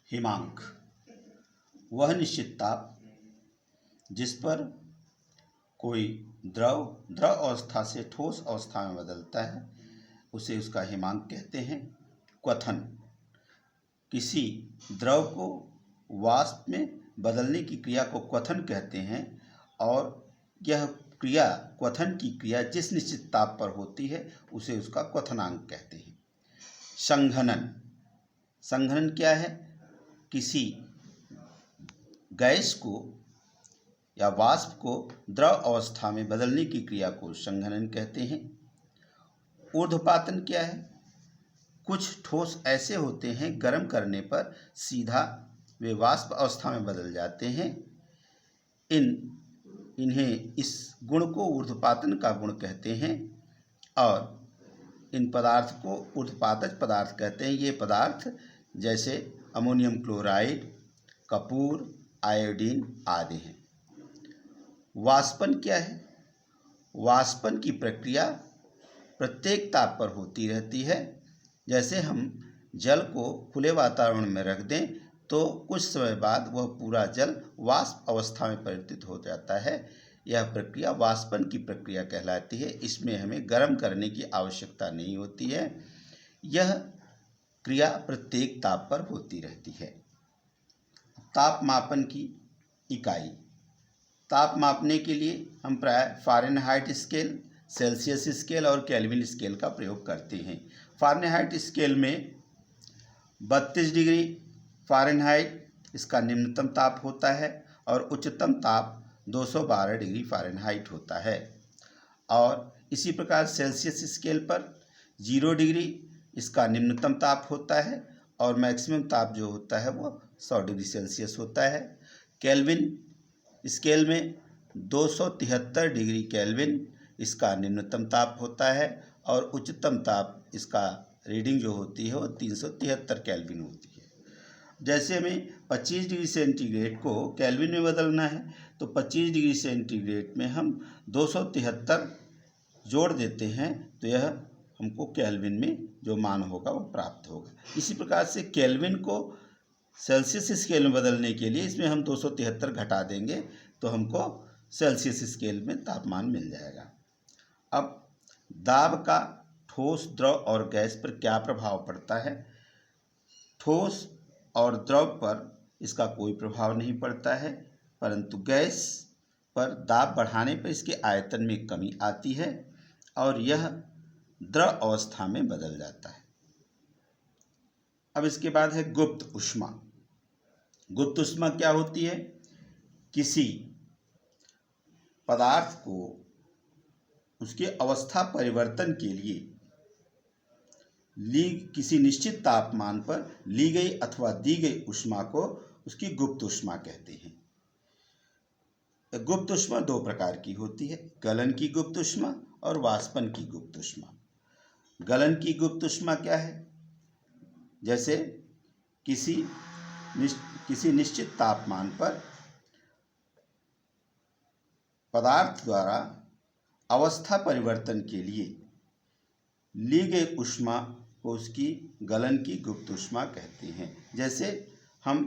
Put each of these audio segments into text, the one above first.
हिमांक वह निश्चित ताप जिस पर कोई द्रव अवस्था से ठोस अवस्था में बदलता है उसे उसका हिमांक कहते हैं। क्वथन किसी द्रव को वाष्प में बदलने की क्रिया को क्वथन कहते हैं और यह क्रिया क्वथन की क्रिया जिस निश्चित ताप पर होती है उसे उसका क्वथनांक कहते हैं। संघनन क्या है? किसी गैस को या वाष्प को द्रव अवस्था में बदलने की क्रिया को संघनन कहते हैं। ऊर्ध्वपातन क्या है? कुछ ठोस ऐसे होते हैं गर्म करने पर सीधा वे वाष्प अवस्था में बदल जाते हैं। इन्हें इस गुण को ऊर्ध्वपातन का गुण कहते हैं और इन पदार्थ को ऊर्ध्वपातज पदार्थ कहते हैं। ये पदार्थ जैसे अमोनियम क्लोराइड, कपूर, आयोडीन आदि हैं। वाष्पन क्या है? वाष्पन की प्रक्रिया प्रत्येक ताप पर होती रहती है। जैसे हम जल को खुले वातावरण में रख दें तो कुछ समय बाद वह पूरा जल वाष्प अवस्था में परिवर्तित हो जाता है। यह प्रक्रिया वाष्पन की प्रक्रिया कहलाती है। इसमें हमें गर्म करने की आवश्यकता नहीं होती है। यह क्रिया प्रत्येक ताप पर होती रहती है। तापमापन की इकाई। ताप मापने के लिए हम प्राय फ़ारेनहाइट स्केल, सेल्सियस स्केल और केल्विन स्केल का प्रयोग करते हैं। फ़ारेनहाइट स्केल में 32 डिग्री फ़ारेनहाइट इसका निम्नतम ताप होता है और उच्चतम ताप 212 डिग्री फ़ारेनहाइट होता है। और इसी प्रकार सेल्सियस स्केल पर 0 डिग्री इसका निम्नतम ताप होता है और मैक्सिमम ताप जो होता है वो 100 डिग्री सेल्सियस होता है। केल्विन स्केल में 273 डिग्री केल्विन इसका निम्नतम ताप होता है और उच्चतम ताप इसका रीडिंग जो होती है वो 373 केल्विन होती है। जैसे हमें 25 डिग्री सेंटीग्रेड को केल्विन में बदलना है तो 25 डिग्री सेंटीग्रेड में हम 273 जोड़ देते हैं तो यह हमको केल्विन में जो मान होगा वो प्राप्त होगा। इसी प्रकार से केल्विन को सेल्सियस स्केल में बदलने के लिए इसमें हम 273 घटा देंगे तो हमको सेल्सियस स्केल में तापमान मिल जाएगा। अब दाब का ठोस, द्रव और गैस पर क्या प्रभाव पड़ता है? ठोस और द्रव पर इसका कोई प्रभाव नहीं पड़ता है, परंतु गैस पर दाब बढ़ाने पर इसके आयतन में कमी आती है और यह द्रव अवस्था में बदल जाता है। अब इसके बाद है गुप्त ऊष्मा। गुप्त ऊष्मा क्या होती है? किसी पदार्थ को उसके अवस्था परिवर्तन के लिए किसी निश्चित तापमान पर ली गई अथवा दी गई ऊष्मा को उसकी गुप्त ऊष्मा कहते हैं। गुप्त ऊष्मा दो प्रकार की होती है, गलन की गुप्त ऊष्मा और वाष्पन की गुप्त ऊष्मा। गलन की गुप्त ऊष्मा क्या है? जैसे किसी निश्चित तापमान पर पदार्थ द्वारा अवस्था परिवर्तन के लिए ली गई ऊष्मा को उसकी गलन की गुप्त ऊष्मा कहते हैं। जैसे हम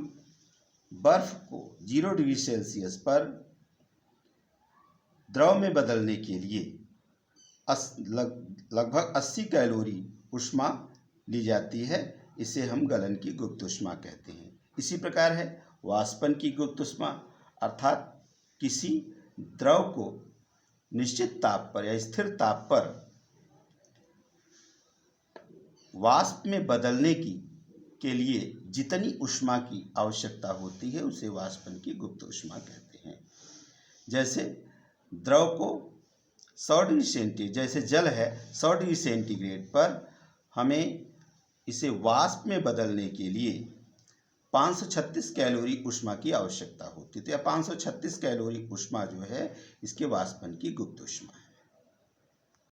बर्फ को 0 डिग्री सेल्सियस पर द्रव में बदलने के लिए लगभग 80 कैलोरी ऊष्मा ली जाती है, इसे हम गलन की गुप्त ऊष्मा कहते हैं। इसी प्रकार है वाष्पन की गुप्त ऊष्मा, अर्थात किसी द्रव को निश्चित ताप पर या स्थिर ताप पर वाष्प में बदलने के लिए जितनी ऊष्मा की आवश्यकता होती है उसे वाष्पन की गुप्त ऊष्मा कहते हैं। जैसे द्रव को 100 डिग्री सेंटीग्रेड, जैसे जल है 100 डिग्री सेंटीग्रेड पर हमें इसे वाष्प में बदलने के लिए 536 कैलोरी ऊष्मा की आवश्यकता होती है। तो यह 536 कैलोरी ऊष्मा जो है इसके वाष्पन की गुप्त ऊष्मा है।